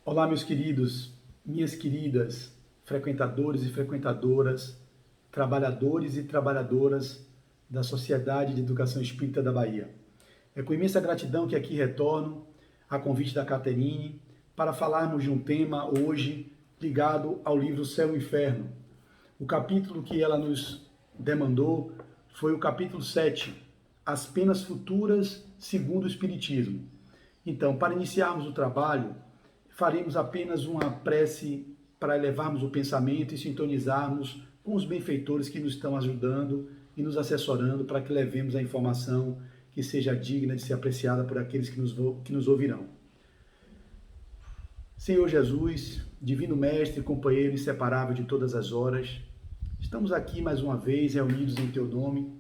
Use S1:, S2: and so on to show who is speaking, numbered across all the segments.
S1: Olá, meus queridos, minhas queridas, frequentadores e frequentadoras, trabalhadores e trabalhadoras da Sociedade de Educação Espírita da Bahia. É com imensa gratidão que aqui retorno a convite da Caterine para falarmos de um tema hoje ligado ao livro Céu e Inferno. O capítulo que ela nos demandou foi o capítulo 7, As Penas Futuras segundo o Espiritismo. Então, para iniciarmos o trabalho, faremos apenas uma prece para elevarmos o pensamento e sintonizarmos com os benfeitores que nos estão ajudando e nos assessorando para que levemos a informação que seja digna de ser apreciada por aqueles que nos ouvirão. Senhor Jesus, Divino Mestre, companheiro inseparável de todas as horas, estamos aqui mais uma vez reunidos em Teu nome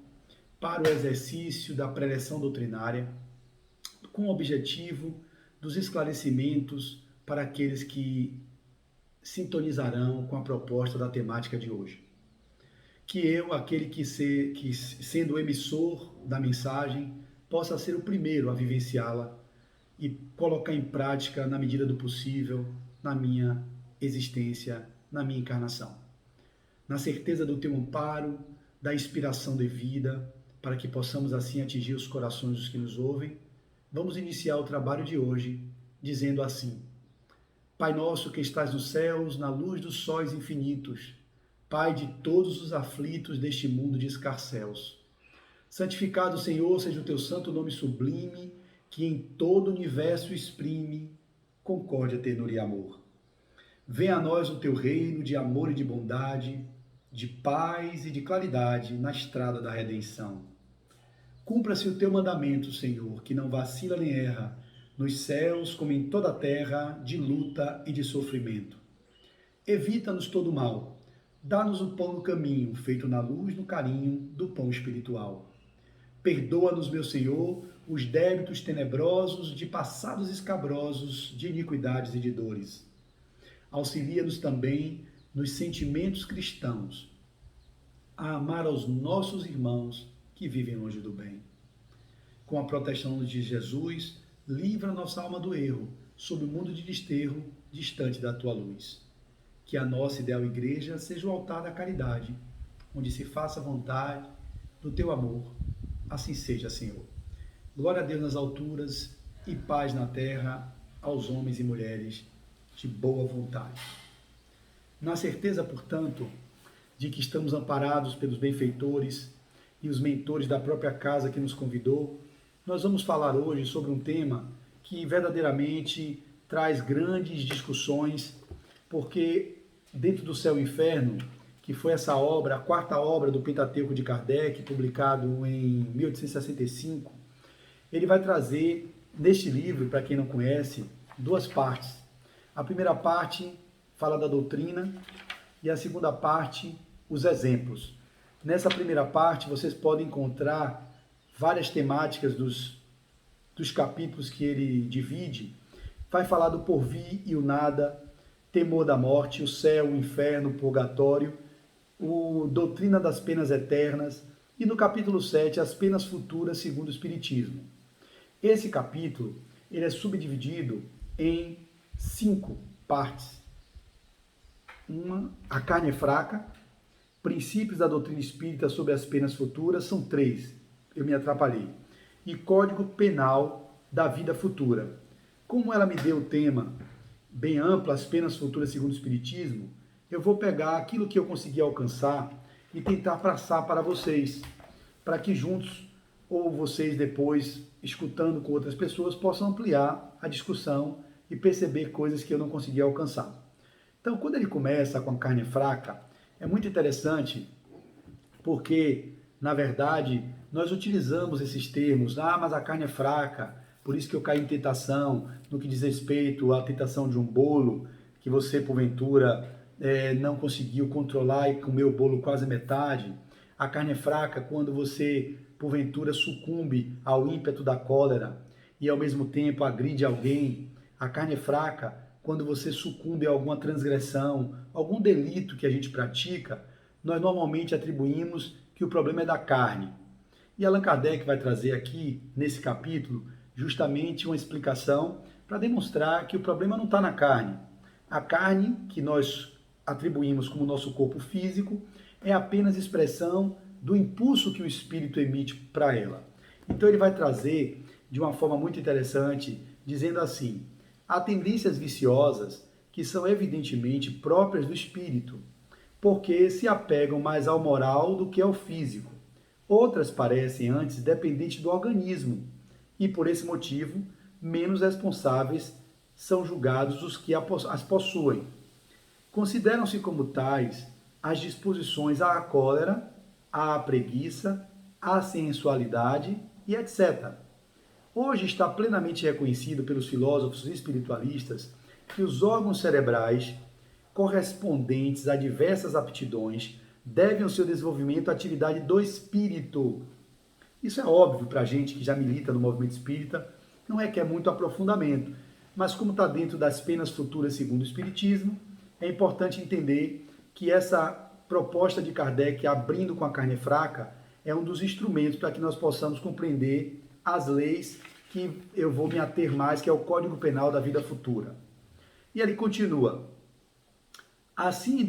S1: para o exercício da preleção doutrinária com o objetivo dos esclarecimentos para aqueles que sintonizarão com a proposta da temática de hoje. Que eu, aquele que sendo o emissor da mensagem, possa ser o primeiro a vivenciá-la e colocar em prática na medida do possível na minha existência, na minha encarnação. Na certeza do teu amparo, da inspiração devida, para que possamos assim atingir os corações dos que nos ouvem, vamos iniciar o trabalho de hoje dizendo assim: Pai nosso que estás nos céus, na luz dos sóis infinitos, Pai de todos os aflitos deste mundo de escarcéus. Santificado, Senhor, seja o teu santo nome sublime, que em todo o universo exprime concórdia, ternura e amor. Venha a nós o teu reino de amor e de bondade, de paz e de claridade na estrada da redenção. Cumpra-se o teu mandamento, Senhor, que não vacila nem erra, nos céus como em toda a terra, de luta e de sofrimento. Evita-nos todo mal, dá-nos o pão no caminho, feito na luz, no carinho do pão espiritual. Perdoa-nos, meu Senhor, os débitos tenebrosos de passados escabrosos, de iniquidades e de dores. Auxilia-nos também nos sentimentos cristãos, a amar aos nossos irmãos que vivem longe do bem. Com a proteção de Jesus, livra nossa alma do erro, sob o mundo de desterro, distante da tua luz. Que a nossa ideal igreja seja o altar da caridade, onde se faça a vontade do teu amor. Assim seja, Senhor. Glória a Deus nas alturas e paz na terra aos homens e mulheres de boa vontade. Na certeza, portanto, de que estamos amparados pelos benfeitores e os mentores da própria casa que nos convidou, nós vamos falar hoje sobre um tema que verdadeiramente traz grandes discussões, porque dentro do Céu e Inferno, que foi essa obra, a quarta obra do Pentateuco de Kardec, publicado em 1865, ele vai trazer, neste livro, para quem não conhece, duas partes. A primeira parte fala da doutrina e a segunda parte, os exemplos. Nessa primeira parte, vocês podem encontrar várias temáticas dos capítulos que ele divide. Vai falar do porvir e o nada, temor da morte, o céu, o inferno, o purgatório, doutrina das penas eternas e no capítulo 7, as penas futuras segundo o Espiritismo. Esse capítulo ele é subdividido em 5 partes. A carne é fraca, princípios da doutrina espírita sobre as penas futuras, são 3. Eu me atrapalhei. E Código Penal da Vida Futura. Como ela me deu o tema bem amplo, as penas futuras segundo o Espiritismo, eu vou pegar aquilo que eu consegui alcançar e tentar passar para vocês, para que juntos, ou vocês depois, escutando com outras pessoas, possam ampliar a discussão e perceber coisas que eu não consegui alcançar. Então, quando ele começa com a carne fraca, é muito interessante, porque, na verdade, nós utilizamos esses termos, mas a carne é fraca, por isso que eu caí em tentação, no que diz respeito à tentação de um bolo, que você, porventura, não conseguiu controlar e comeu o bolo quase metade. A carne é fraca quando você, porventura, sucumbe ao ímpeto da cólera e, ao mesmo tempo, agride alguém. A carne é fraca quando você sucumbe a alguma transgressão, algum delito que a gente pratica, nós normalmente atribuímos que o problema é da carne. E Allan Kardec vai trazer aqui, nesse capítulo, justamente uma explicação para demonstrar que o problema não está na carne. A carne, que nós atribuímos como nosso corpo físico, é apenas expressão do impulso que o espírito emite para ela. Então ele vai trazer de uma forma muito interessante, dizendo assim: há tendências viciosas que são evidentemente próprias do espírito, porque se apegam mais ao moral do que ao físico. Outras parecem antes dependentes do organismo e, por esse motivo, menos responsáveis são julgados os que as possuem. Consideram-se como tais as disposições à cólera, à preguiça, à sensualidade e etc. Hoje está plenamente reconhecido pelos filósofos espiritualistas que os órgãos cerebrais correspondentes a diversas aptidões devem o seu desenvolvimento à atividade do espírito. Isso é óbvio para a gente que já milita no movimento espírita, não requer muito aprofundamento, mas como está dentro das penas futuras segundo o espiritismo, é importante entender que essa proposta de Kardec, abrindo com a carne fraca, é um dos instrumentos para que nós possamos compreender as leis que eu vou me ater mais, que é o Código Penal da vida futura. E ele continua: assim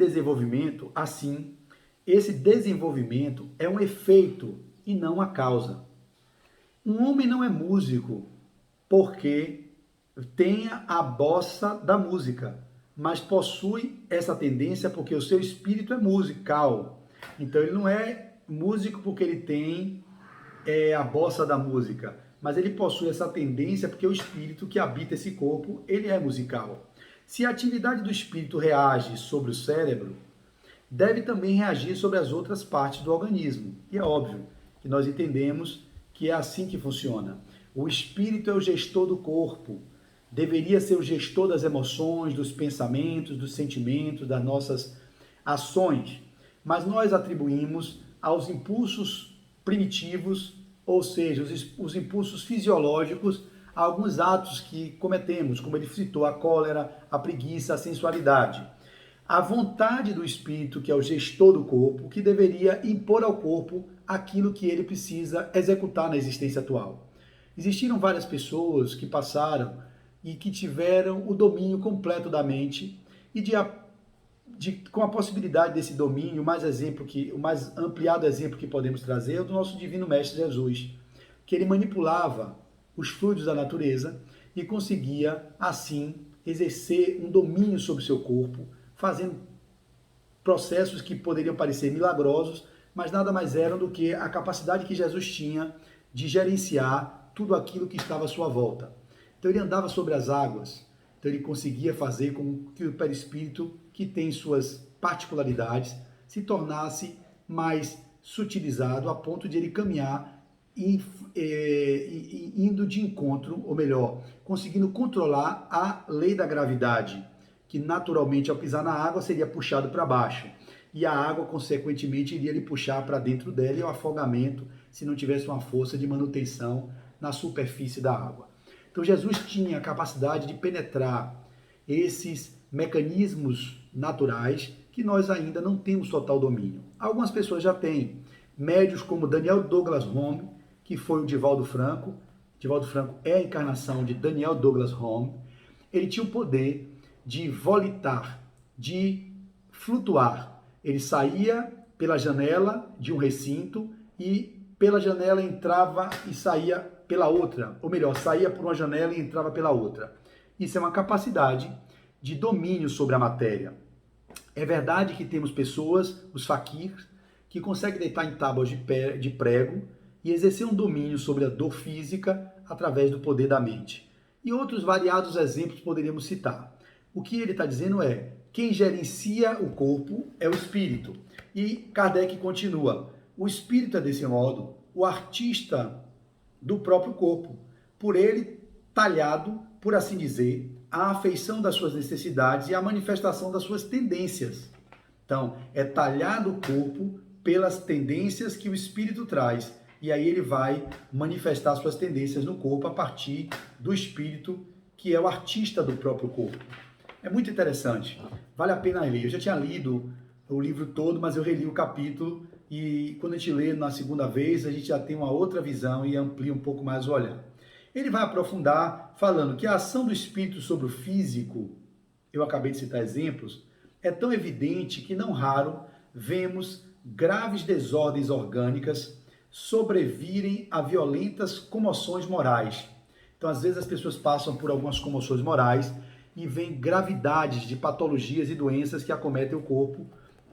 S1: esse desenvolvimento é um efeito e não uma causa. Um homem não é músico porque tenha a bossa da música, mas possui essa tendência porque o seu espírito é musical. Então ele não é músico porque ele tem a bossa da música, mas ele possui essa tendência porque o espírito que habita esse corpo, ele é musical. Se a atividade do espírito reage sobre o cérebro, deve também reagir sobre as outras partes do organismo. E é óbvio que nós entendemos que é assim que funciona. O espírito é o gestor do corpo, deveria ser o gestor das emoções, dos pensamentos, dos sentimentos, das nossas ações. Mas nós atribuímos aos impulsos primitivos, ou seja, os impulsos fisiológicos, alguns atos que cometemos, como ele citou, a cólera, a preguiça, a sensualidade. A vontade do espírito, que é o gestor do corpo, que deveria impor ao corpo aquilo que ele precisa executar na existência atual. Existiram várias pessoas que passaram e que tiveram o domínio completo da mente e com a possibilidade desse domínio, o mais ampliado exemplo que podemos trazer é o do nosso Divino Mestre Jesus, que ele manipulava os fluidos da natureza e conseguia, assim, exercer um domínio sobre o seu corpo, fazendo processos que poderiam parecer milagrosos, mas nada mais eram do que a capacidade que Jesus tinha de gerenciar tudo aquilo que estava à sua volta. Então ele andava sobre as águas, então ele conseguia fazer com que o perispírito, que tem suas particularidades, se tornasse mais sutilizado a ponto de ele caminhar indo de encontro, ou melhor, conseguindo controlar a lei da gravidade, que naturalmente ao pisar na água seria puxado para baixo, e a água consequentemente iria lhe puxar para dentro dela, e o afogamento se não tivesse uma força de manutenção na superfície da água. Então Jesus tinha a capacidade de penetrar esses mecanismos naturais que nós ainda não temos total domínio. Algumas pessoas já têm, médios como Daniel Douglas Home, que foi o Divaldo Franco. Divaldo Franco é a encarnação de Daniel Douglas Home. Ele tinha o poder de volitar, de flutuar. Ele saía pela janela de um recinto e pela janela entrava e saía pela outra, ou melhor, saía por uma janela e entrava pela outra. Isso é uma capacidade de domínio sobre a matéria. É verdade que temos pessoas, os faquirs, que conseguem deitar em tábuas de prego e exercer um domínio sobre a dor física através do poder da mente. E outros variados exemplos poderíamos citar. O que ele está dizendo é, quem gerencia o corpo é o espírito. E Kardec continua, o espírito é desse modo o artista do próprio corpo, por ele talhado, por assim dizer, a afeição das suas necessidades e a manifestação das suas tendências. Então, é talhado o corpo pelas tendências que o espírito traz, e aí ele vai manifestar suas tendências no corpo a partir do espírito, que é o artista do próprio corpo. É muito interessante, vale a pena ler. Eu já tinha lido o livro todo, mas eu reli o capítulo, e quando a gente lê na segunda vez, a gente já tem uma outra visão e amplia um pouco mais o olhar. Ele vai aprofundar falando que a ação do espírito sobre o físico, eu acabei de citar exemplos, é tão evidente que não raro vemos graves desordens orgânicas sobrevirem a violentas comoções morais. Então, às vezes, as pessoas passam por algumas comoções morais e veem gravidades de patologias e doenças que acometem o corpo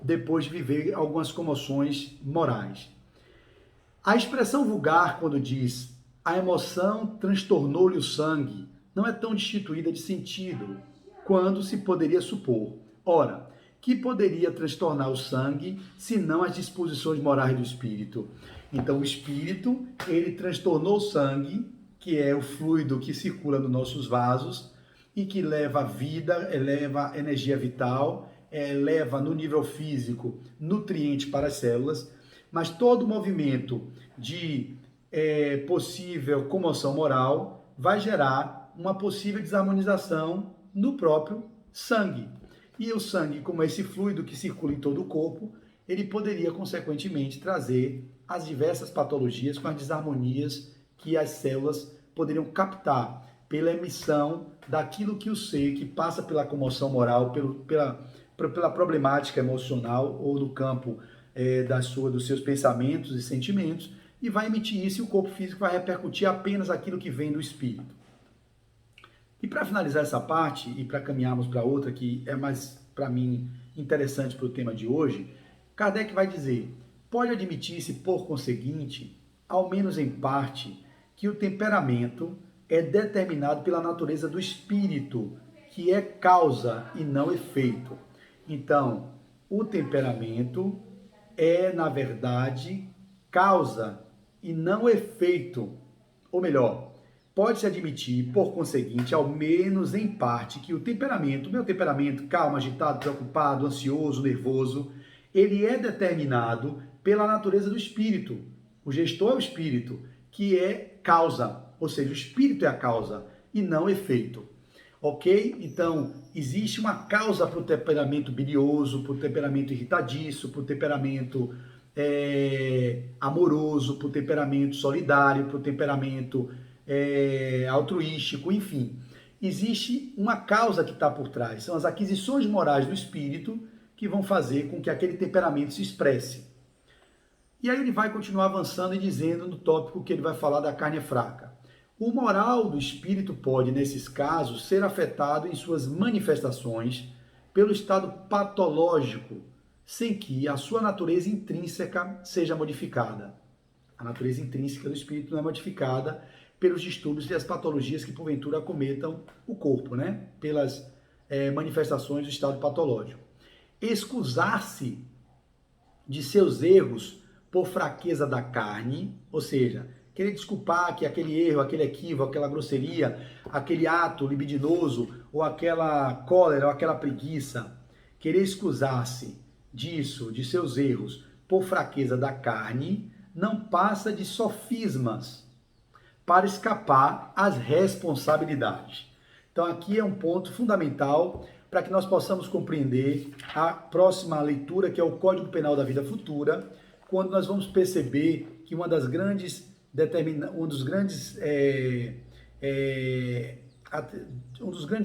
S1: depois de viver algumas comoções morais. A expressão vulgar, quando diz a emoção transtornou-lhe o sangue, não é tão destituída de sentido quando se poderia supor. Ora, que poderia transtornar o sangue, senão as disposições morais do espírito? Então, o espírito, ele transtornou o sangue, que é o fluido que circula nos nossos vasos e que leva vida, eleva energia vital, leva no nível físico nutrientes para as células, mas todo movimento de possível comoção moral vai gerar uma possível desarmonização no próprio sangue. E o sangue, como esse fluido que circula em todo o corpo, ele poderia, consequentemente, trazer as diversas patologias com as desarmonias que as células poderiam captar pela emissão daquilo que o ser, que passa pela comoção moral, pela problemática emocional ou no campo dos seus pensamentos e sentimentos, e vai emitir isso e o corpo físico vai repercutir apenas aquilo que vem do espírito. E para finalizar essa parte e para caminharmos para outra que é mais, para mim, interessante para o tema de hoje, Kardec vai dizer, pode admitir-se, por conseguinte, ao menos em parte, que o temperamento é determinado pela natureza do espírito, que é causa e não efeito. Então, o temperamento é, na verdade, causa e não efeito. Ou melhor, pode-se admitir, por conseguinte, ao menos em parte, que o meu temperamento, calmo, agitado, preocupado, ansioso, nervoso, ele é determinado pela natureza do espírito. O gestor é o espírito, que é causa, ou seja, o espírito é a causa e não efeito. Ok? Então, existe uma causa para o temperamento bilioso, para o temperamento irritadiço, para o temperamento amoroso, para o temperamento solidário, para o temperamento altruístico, enfim. Existe uma causa que está por trás, são as aquisições morais do espírito que vão fazer com que aquele temperamento se expresse. E aí ele vai continuar avançando e dizendo no tópico que ele vai falar da carne fraca. O moral do espírito pode, nesses casos, ser afetado em suas manifestações pelo estado patológico, sem que a sua natureza intrínseca seja modificada. A natureza intrínseca do espírito não é modificada pelos distúrbios e as patologias que porventura acometam o corpo, né? Pelas manifestações do estado patológico. Excusar-se de seus erros por fraqueza da carne, ou seja, querer desculpar que aquele erro, aquele equívoco, aquela grosseria, aquele ato libidinoso, ou aquela cólera, ou aquela preguiça, querer excusar-se disso, de seus erros, por fraqueza da carne, não passa de sofismas para escapar às responsabilidades. Então aqui é um ponto fundamental para que nós possamos compreender a próxima leitura, que é o Código Penal da Vida Futura, quando nós vamos perceber que um dos grandes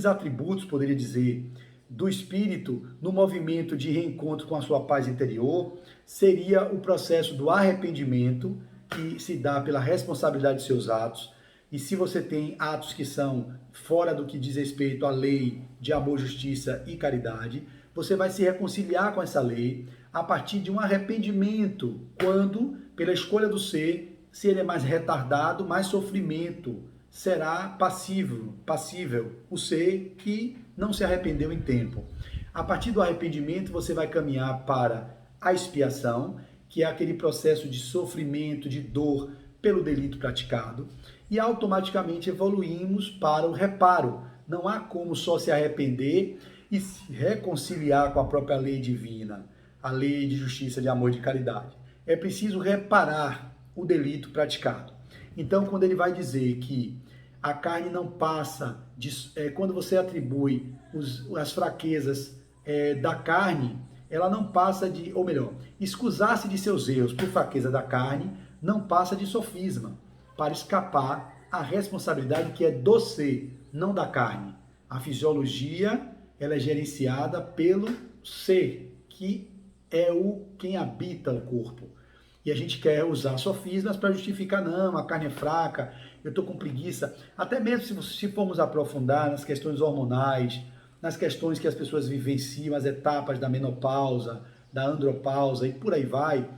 S1: atributos, poderia dizer, do espírito no movimento de reencontro com a sua paz interior seria o processo do arrependimento, que se dá pela responsabilidade de seus atos. E se você tem atos que são fora do que diz respeito à lei de amor, justiça e caridade, você vai se reconciliar com essa lei a partir de um arrependimento, quando, pela escolha do ser, se ele é mais retardado, mais sofrimento será passível o ser que não se arrependeu em tempo. A partir do arrependimento, você vai caminhar para a expiação, que é aquele processo de sofrimento, de dor pelo delito praticado, e automaticamente evoluímos para o reparo. Não há como só se arrepender e se reconciliar com a própria lei divina, a lei de justiça, de amor e de caridade. É preciso reparar o delito praticado. Então, quando ele vai dizer que a carne não passa, quando você atribui as fraquezas da carne, ela não passa de, ou melhor, excusar-se de seus erros por fraqueza da carne, não passa de sofisma, para escapar a responsabilidade que é do ser, não da carne. A fisiologia, ela é gerenciada pelo ser, que é quem habita o corpo. E a gente quer usar sofismas para justificar, não, a carne é fraca, eu estou com preguiça. Até mesmo se formos aprofundar nas questões hormonais, nas questões que as pessoas vivenciam, as etapas da menopausa, da andropausa e por aí vai,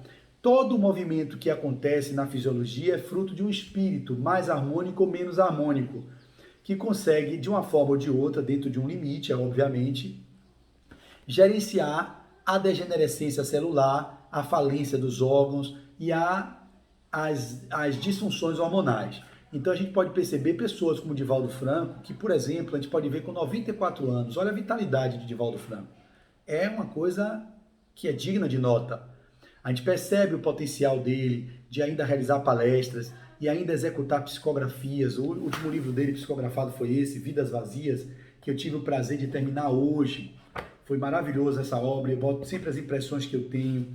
S1: todo o movimento que acontece na fisiologia é fruto de um espírito mais harmônico ou menos harmônico, que consegue, de uma forma ou de outra, dentro de um limite, obviamente, gerenciar a degenerescência celular, a falência dos órgãos e as disfunções hormonais. Então a gente pode perceber pessoas como Divaldo Franco, que, por exemplo, a gente pode ver com 94 anos, olha a vitalidade de Divaldo Franco. É uma coisa que é digna de nota. A gente percebe o potencial dele de ainda realizar palestras e ainda executar psicografias. O último livro dele psicografado foi esse, Vidas Vazias, que eu tive o prazer de terminar hoje. Foi maravilhosa essa obra, eu boto sempre as impressões que eu tenho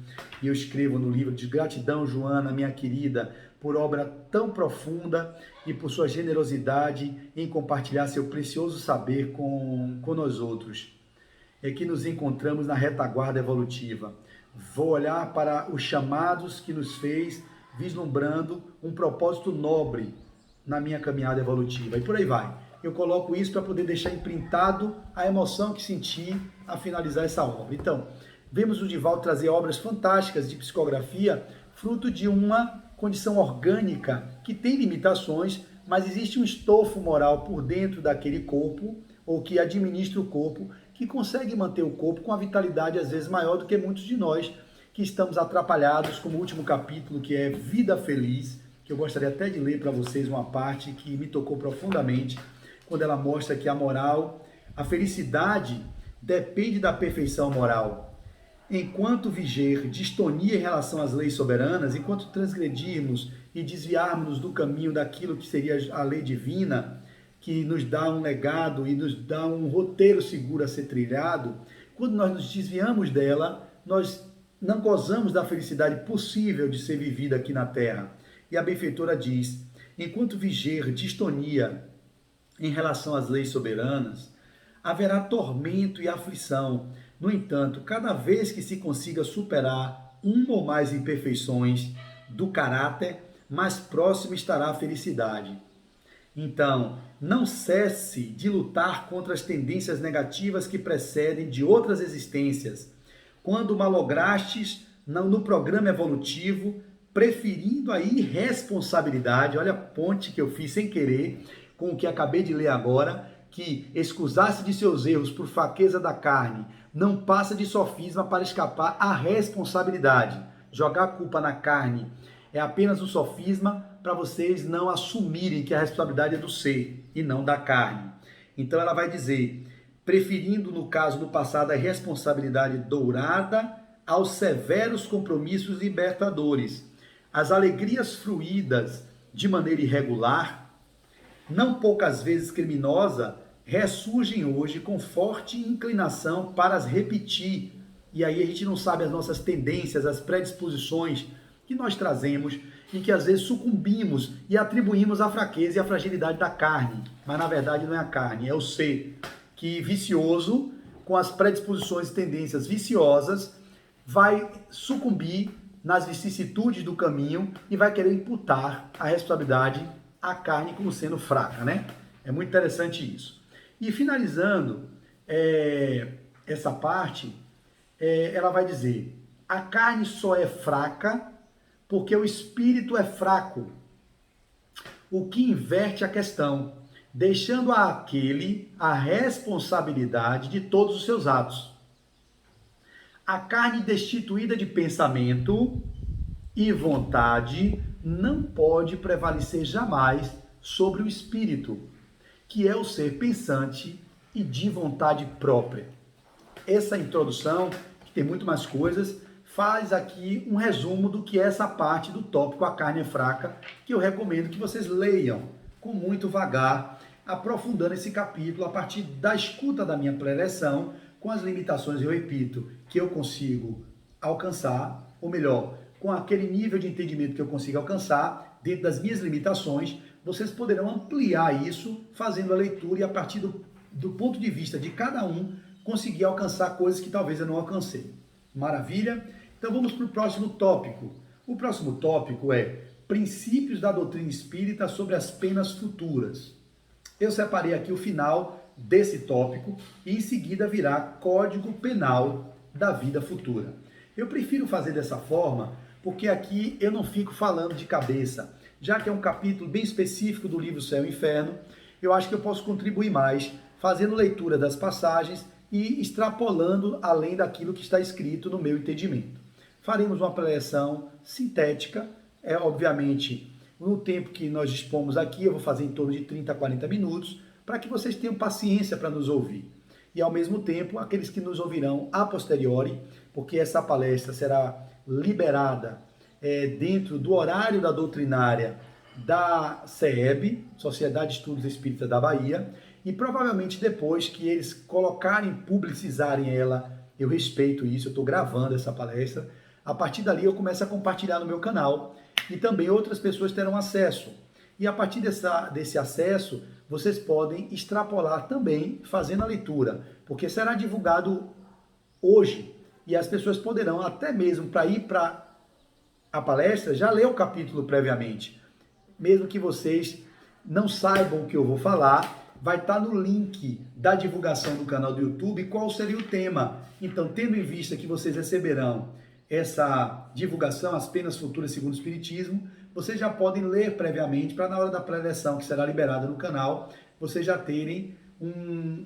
S1: e eu escrevo no livro. De gratidão, Joana, minha querida, por obra tão profunda e por sua generosidade em compartilhar seu precioso saber com nós outros. É que nos encontramos na retaguarda evolutiva. Vou olhar para os chamados que nos fez, vislumbrando um propósito nobre na minha caminhada evolutiva. E por aí vai. Eu coloco isso para poder deixar imprintado a emoção que senti a finalizar essa obra. Então, vemos o Divaldo trazer obras fantásticas de psicografia, fruto de uma condição orgânica que tem limitações, mas existe um estofo moral por dentro daquele corpo, ou que administra o corpo, que consegue manter o corpo com a vitalidade às vezes maior do que muitos de nós que estamos atrapalhados, como o último capítulo, que é Vida Feliz, que eu gostaria até de ler para vocês uma parte que me tocou profundamente, quando ela mostra que a moral, a felicidade depende da perfeição moral. Enquanto viger distonia em relação às leis soberanas, enquanto transgredirmos e desviarmos do caminho daquilo que seria a lei divina, que nos dá um legado e nos dá um roteiro seguro a ser trilhado, quando nós nos desviamos dela, nós não gozamos da felicidade possível de ser vivida aqui na Terra. E a benfeitora diz, enquanto viger distonia em relação às leis soberanas, haverá tormento e aflição. No entanto, cada vez que se consiga superar uma ou mais imperfeições do caráter, mais próximo estará a felicidade. Então, não cesse de lutar contra as tendências negativas que precedem de outras existências. Quando malograstes no programa evolutivo, preferindo a irresponsabilidade, olha a ponte que eu fiz sem querer com o que acabei de ler agora, que excusar-se de seus erros por fraqueza da carne não passa de sofisma para escapar à responsabilidade. Jogar a culpa na carne é apenas um sofisma para vocês não assumirem que a responsabilidade é do ser e não da carne. Então ela vai dizer, preferindo no caso do passado a responsabilidade dourada aos severos compromissos libertadores. As alegrias fruídas de maneira irregular, não poucas vezes criminosa, ressurgem hoje com forte inclinação para as repetir. E aí a gente não sabe as nossas tendências, as predisposições que nós trazemos e que às vezes sucumbimos e atribuímos a fraqueza e a fragilidade da carne. Mas na verdade não é a carne, é o ser que vicioso, com as predisposições e tendências viciosas, vai sucumbir nas vicissitudes do caminho e vai querer imputar a responsabilidade à carne como sendo fraca, né? É muito interessante isso. E finalizando essa parte, ela vai dizer, a carne só é fraca porque o espírito é fraco, o que inverte a questão, deixando àquele a responsabilidade de todos os seus atos. A carne destituída de pensamento e vontade não pode prevalecer jamais sobre o espírito, que é o ser pensante e de vontade própria. Essa introdução, que tem muito mais coisas, faz aqui um resumo do que é essa parte do tópico A Carne é Fraca, que eu recomendo que vocês leiam com muito vagar, aprofundando esse capítulo a partir da escuta da minha preleção, com as limitações, eu repito, que eu consigo alcançar, ou melhor, com aquele nível de entendimento que eu consigo alcançar, dentro das minhas limitações, vocês poderão ampliar isso fazendo a leitura e a partir do ponto de vista de cada um conseguir alcançar coisas que talvez eu não alcancei. Maravilha? Então vamos para o próximo tópico. O próximo tópico é princípios da doutrina espírita sobre as penas futuras. Eu separei aqui o final desse tópico e em seguida virá Código Penal da Vida Futura. Eu prefiro fazer dessa forma porque aqui eu não fico falando de cabeça. Já que é um capítulo bem específico do livro Céu e Inferno, eu acho que eu posso contribuir mais fazendo leitura das passagens e extrapolando além daquilo que está escrito no meu entendimento. Faremos uma preleção sintética, obviamente, no tempo que nós dispomos aqui, eu vou fazer em torno de 30 a 40 minutos, para que vocês tenham paciência para nos ouvir. E, ao mesmo tempo, aqueles que nos ouvirão a posteriori, porque essa palestra será liberada dentro do horário da doutrinária da SEEB, Sociedade de Estudos Espíritas da Bahia, e provavelmente depois que eles colocarem, publicizarem ela, eu respeito isso, eu estou gravando essa palestra, a partir dali eu começo a compartilhar no meu canal e também outras pessoas terão acesso. E a partir desse acesso, vocês podem extrapolar também fazendo a leitura, porque será divulgado hoje e as pessoas poderão até mesmo para ir para a palestra já ler o capítulo previamente. Mesmo que vocês não saibam o que eu vou falar, vai estar no link da divulgação do canal do YouTube qual seria o tema. Então, tendo em vista que vocês receberão essa divulgação, as penas futuras segundo o Espiritismo, vocês já podem ler previamente para na hora da pré-eleção que será liberada no canal, vocês já terem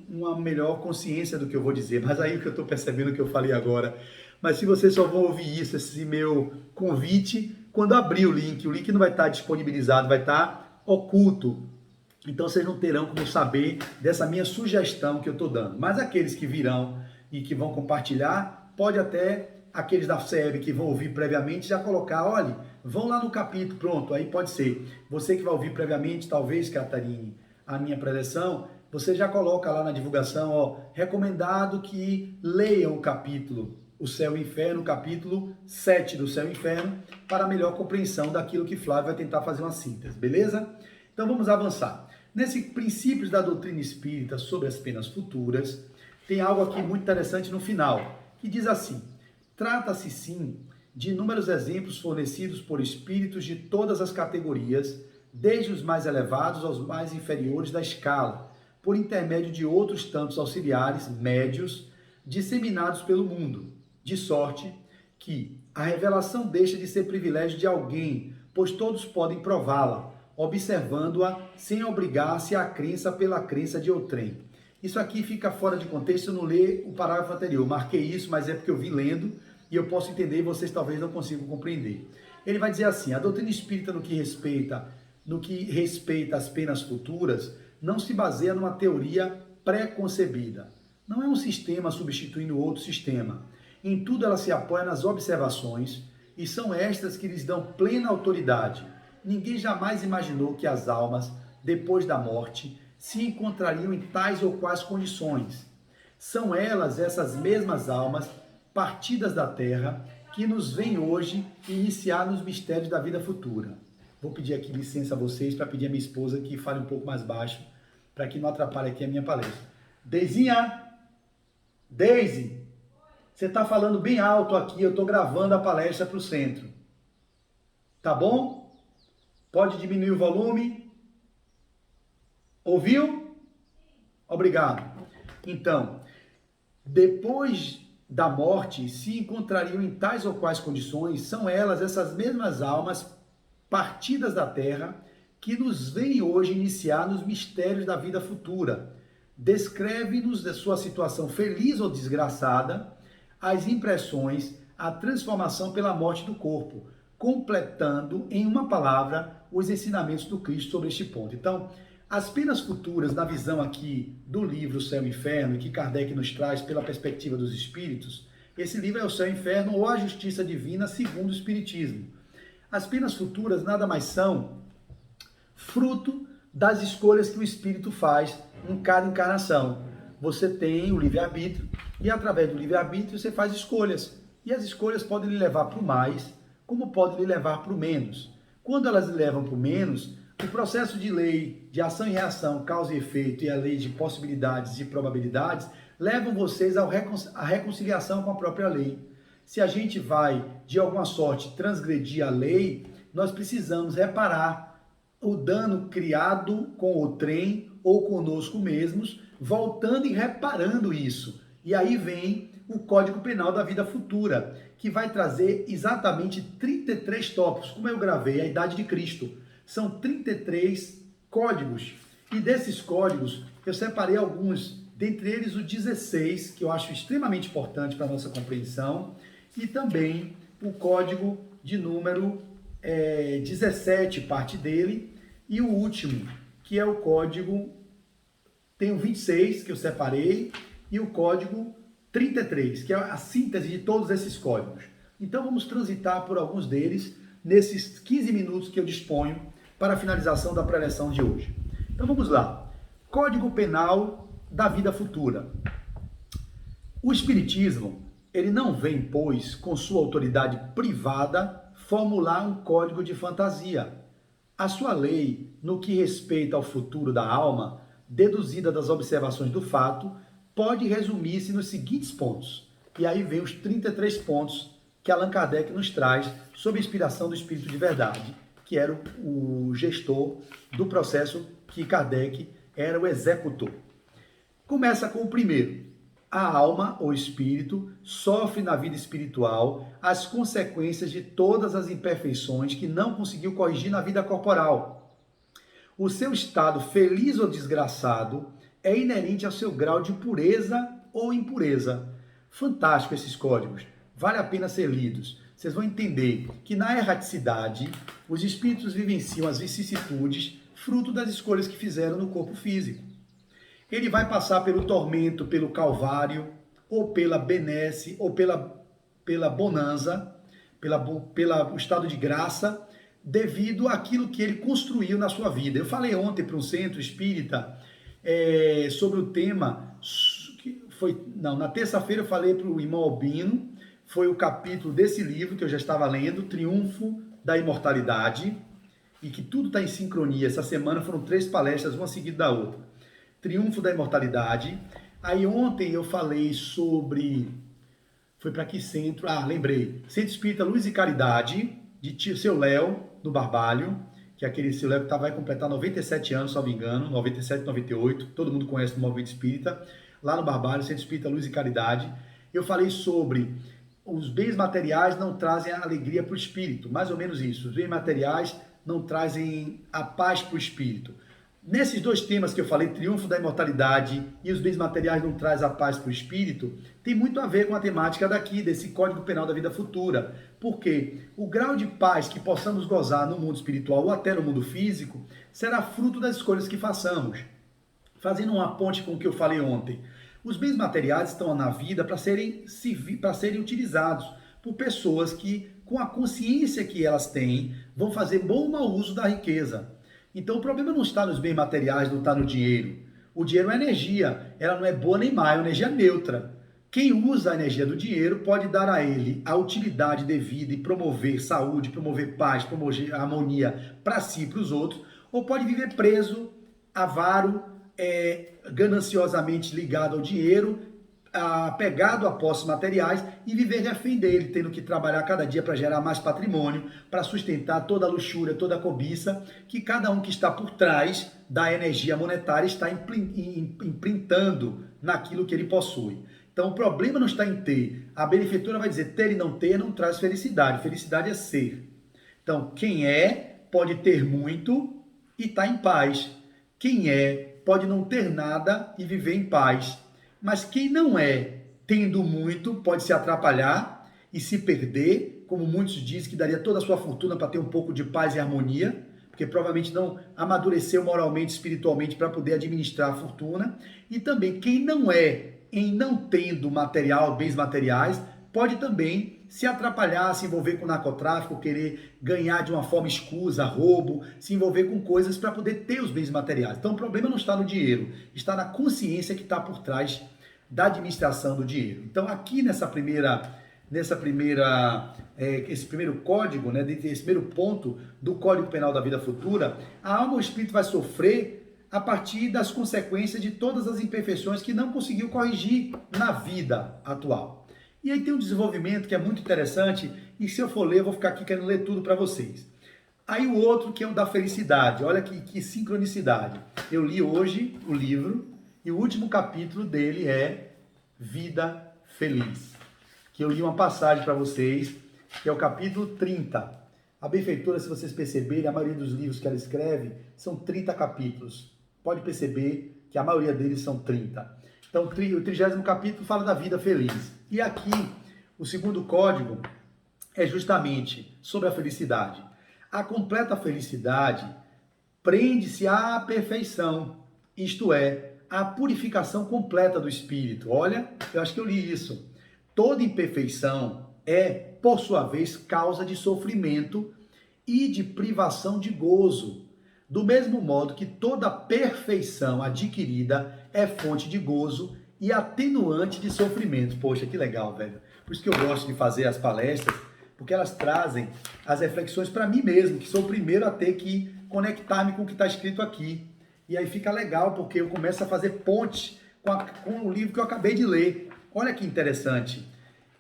S1: uma melhor consciência do que eu vou dizer. Mas aí o que eu estou percebendo que eu falei agora. Mas se vocês só vão ouvir isso, esse meu convite, quando abrir o link não vai estar disponibilizado, vai estar oculto. Então vocês não terão como saber dessa minha sugestão que eu estou dando. Mas aqueles que virão e que vão compartilhar, pode até aqueles da SEB que vão ouvir previamente já colocar, olha, vão lá no capítulo, pronto, aí pode ser. Você que vai ouvir previamente, talvez, Catarine, a minha preleção, você já coloca lá na divulgação, ó, recomendado que leiam o capítulo, o Céu e Inferno, capítulo 7 do Céu e Inferno, para melhor compreensão daquilo que Flávio vai tentar fazer uma síntese, beleza? Então vamos avançar. Nesse princípios da doutrina espírita sobre as penas futuras, tem algo aqui muito interessante no final, que diz assim: trata-se sim de inúmeros exemplos fornecidos por espíritos de todas as categorias, desde os mais elevados aos mais inferiores da escala, por intermédio de outros tantos auxiliares, médios, disseminados pelo mundo, de sorte que a revelação deixa de ser privilégio de alguém, pois todos podem prová-la, observando-a sem obrigar-se à crença pela crença de outrem. Isso aqui fica fora de contexto, eu não leio o parágrafo anterior, marquei isso, mas é porque eu vim lendo e eu posso entender e vocês talvez não consigam compreender. Ele vai dizer assim: a doutrina espírita no que respeita às penas futuras, não se baseia numa teoria pré-concebida. Não é um sistema substituindo outro sistema. Em tudo ela se apoia nas observações e são estas que lhes dão plena autoridade. Ninguém jamais imaginou que as almas, depois da morte, se encontrariam em tais ou quais condições. São elas, essas mesmas almas, partidas da terra, que nos vêm hoje iniciar nos mistérios da vida futura. Vou pedir aqui licença a vocês para pedir a minha esposa que fale um pouco mais baixo, para que não atrapalhe aqui a minha palestra. Deizinha! Deise! Você está falando bem alto aqui, eu estou gravando a palestra para o centro. Tá bom? Pode diminuir o volume? Ouviu? Obrigado. Então, depois da morte, se encontrariam em tais ou quais condições, são elas, essas mesmas almas, partidas da terra, que nos vêm hoje iniciar nos mistérios da vida futura. Descreve-nos da sua situação feliz ou desgraçada, as impressões, a transformação pela morte do corpo, completando, em uma palavra, os ensinamentos do Cristo sobre este ponto. Então, as penas futuras, na visão aqui do livro Céu e Inferno, que Kardec nos traz pela perspectiva dos espíritos, esse livro é o Céu e Inferno ou a Justiça Divina segundo o Espiritismo. As penas futuras nada mais são fruto das escolhas que o espírito faz em cada encarnação. Você tem o livre-arbítrio e através do livre-arbítrio você faz escolhas. E as escolhas podem lhe levar para o mais, como podem lhe levar para o menos. Quando elas lhe levam para o menos, O processo de lei de ação e reação, causa e efeito e a lei de possibilidades e probabilidades levam vocês à reconciliação com a própria lei. Se a gente vai, de alguma sorte, transgredir a lei, nós precisamos reparar o dano criado com o trem ou conosco mesmos, voltando e reparando isso. E aí vem o Código Penal da Vida Futura, que vai trazer exatamente 33 tópicos, como eu gravei, a Idade de Cristo. São 33 códigos. E desses códigos, eu separei alguns, dentre eles o 16, que eu acho extremamente importante para a nossa compreensão, e também o código de número 17, parte dele, e o último, que é o código, tem o 26, que eu separei, e o código 33, que é a síntese de todos esses códigos. Então vamos transitar por alguns deles nesses 15 minutos que eu disponho para a finalização da preleção de hoje. Então vamos lá. Código Penal da Vida Futura. O Espiritismo, ele não vem, pois, com sua autoridade privada, formular um código de fantasia. A sua lei, no que respeita ao futuro da alma, deduzida das observações do fato, pode resumir-se nos seguintes pontos. E aí vem os 33 pontos que Allan Kardec nos traz sob a inspiração do Espírito de Verdade, que era o gestor do processo, que Kardec era o executor. Começa com o primeiro. A alma, ou espírito, sofre na vida espiritual as consequências de todas as imperfeições que não conseguiu corrigir na vida corporal. O seu estado, feliz ou desgraçado, é inerente ao seu grau de pureza ou impureza. Fantástico esses códigos, vale a pena ser lidos. Vocês vão entender que na erraticidade, os espíritos vivenciam as vicissitudes fruto das escolhas que fizeram no corpo físico. Ele vai passar pelo tormento, pelo calvário, ou pela benesse, ou pela bonança, pelo estado de graça, devido àquilo que ele construiu na sua vida. Eu falei ontem para um centro espírita sobre o tema, na terça-feira eu falei para o irmão Albino, foi o capítulo desse livro que eu já estava lendo, Triunfo da Imortalidade, e que tudo está em sincronia. Essa semana foram 3 palestras, uma seguida da outra. Triunfo da Imortalidade. Aí ontem eu falei sobre... Foi para que centro? Lembrei. Centro Espírita Luz e Caridade, de seu Léo, do Barbalho, que é aquele seu Léo que vai completar 97 anos, se não me engano, 97, 98, todo mundo conhece no Movimento Espírita, lá no Barbalho, Centro Espírita Luz e Caridade. Eu falei sobre os bens materiais não trazem a alegria para o espírito, mais ou menos isso. Os bens materiais não trazem a paz para o espírito. Nesses 2 temas que eu falei, triunfo da imortalidade e os bens materiais não trazem a paz para o espírito, tem muito a ver com a temática daqui, desse Código Penal da Vida Futura. Porque o grau de paz que possamos gozar no mundo espiritual ou até no mundo físico será fruto das escolhas que façamos. Fazendo uma ponte com o que eu falei ontem, os bens materiais estão na vida para serem utilizados por pessoas que, com a consciência que elas têm, vão fazer bom ou mau uso da riqueza. Então o problema não está nos bens materiais, não está no dinheiro. O dinheiro é energia, ela não é boa nem má, é uma energia neutra. Quem usa a energia do dinheiro pode dar a ele a utilidade devida e promover saúde, promover paz, promover harmonia para si e para os outros, ou pode viver preso, avaro, gananciosamente ligado ao dinheiro, apegado a posses materiais e viver refém dele, tendo que trabalhar cada dia para gerar mais patrimônio, para sustentar toda a luxúria, toda a cobiça que cada um que está por trás da energia monetária está imprintando naquilo que ele possui. Então o problema não está em ter. A benfeitora vai dizer, ter e não ter não traz felicidade. Felicidade é ser. Então quem pode ter muito e está em paz. Quem pode não ter nada e viver em paz. Mas quem não tendo muito, pode se atrapalhar e se perder, como muitos dizem que daria toda a sua fortuna para ter um pouco de paz e harmonia, porque provavelmente não amadureceu moralmente, espiritualmente para poder administrar a fortuna. E também quem não em não tendo material, bens materiais, pode também se atrapalhar, se envolver com narcotráfico, querer ganhar de uma forma escusa, roubo, se envolver com coisas para poder ter os bens materiais. Então o problema não está no dinheiro, está na consciência que está por trás da administração do dinheiro. Então aqui nessa primeira esse primeiro código, né, esse primeiro ponto do Código Penal da Vida Futura, a alma ou o espírito vai sofrer a partir das consequências de todas as imperfeições que não conseguiu corrigir na vida atual. E aí tem um desenvolvimento que é muito interessante, e se eu for ler, eu vou ficar aqui querendo ler tudo para vocês. Aí o outro, que é o da felicidade. Olha que sincronicidade. Eu li hoje o livro, e o último capítulo dele é Vida Feliz. Que eu li uma passagem para vocês, que é o capítulo 30. A benfeitora, se vocês perceberem, a maioria dos livros que ela escreve são 30 capítulos. Pode perceber que a maioria deles são 30. Então, o 30º capítulo fala da vida feliz. E aqui, o segundo código é justamente sobre a felicidade. A completa felicidade prende-se à perfeição, isto é, à purificação completa do espírito. Olha, eu acho que eu li isso. Toda imperfeição é, por sua vez, causa de sofrimento e de privação de gozo. Do mesmo modo que toda perfeição adquirida é fonte de gozo e atenuante de sofrimento. Poxa, que legal, velho. Por isso que eu gosto de fazer as palestras, porque elas trazem as reflexões para mim mesmo, que sou o primeiro a ter que conectar-me com o que está escrito aqui. E aí fica legal, porque eu começo a fazer ponte com o livro que eu acabei de ler. Olha que interessante.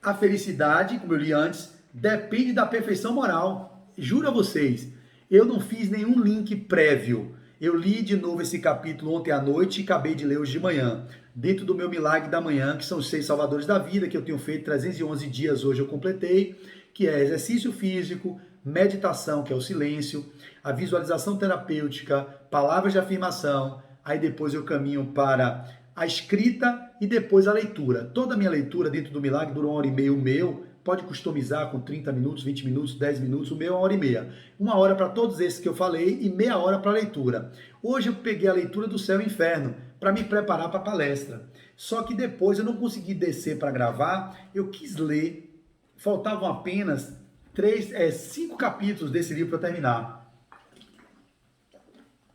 S1: A felicidade, como eu li antes, depende da perfeição moral. Juro a vocês, eu não fiz nenhum link prévio. Eu li de novo esse capítulo ontem à noite e acabei de ler hoje de manhã. Dentro do meu milagre da manhã, que são os 6 salvadores da vida, que eu tenho feito 311 dias, hoje eu completei, que é exercício físico, meditação, que é o silêncio, a visualização terapêutica, palavras de afirmação, aí depois eu caminho para a escrita e depois a leitura. Toda a minha leitura dentro do milagre dura 1h30, o meu, pode customizar com 30 minutos, 20 minutos, 10 minutos, o meu é 1h30. 1 hora para todos esses que eu falei e meia hora para a leitura. Hoje eu peguei a leitura do Céu e Inferno para me preparar para a palestra. Só que depois eu não consegui descer para gravar, eu quis ler. Faltavam apenas 5 capítulos desse livro para terminar.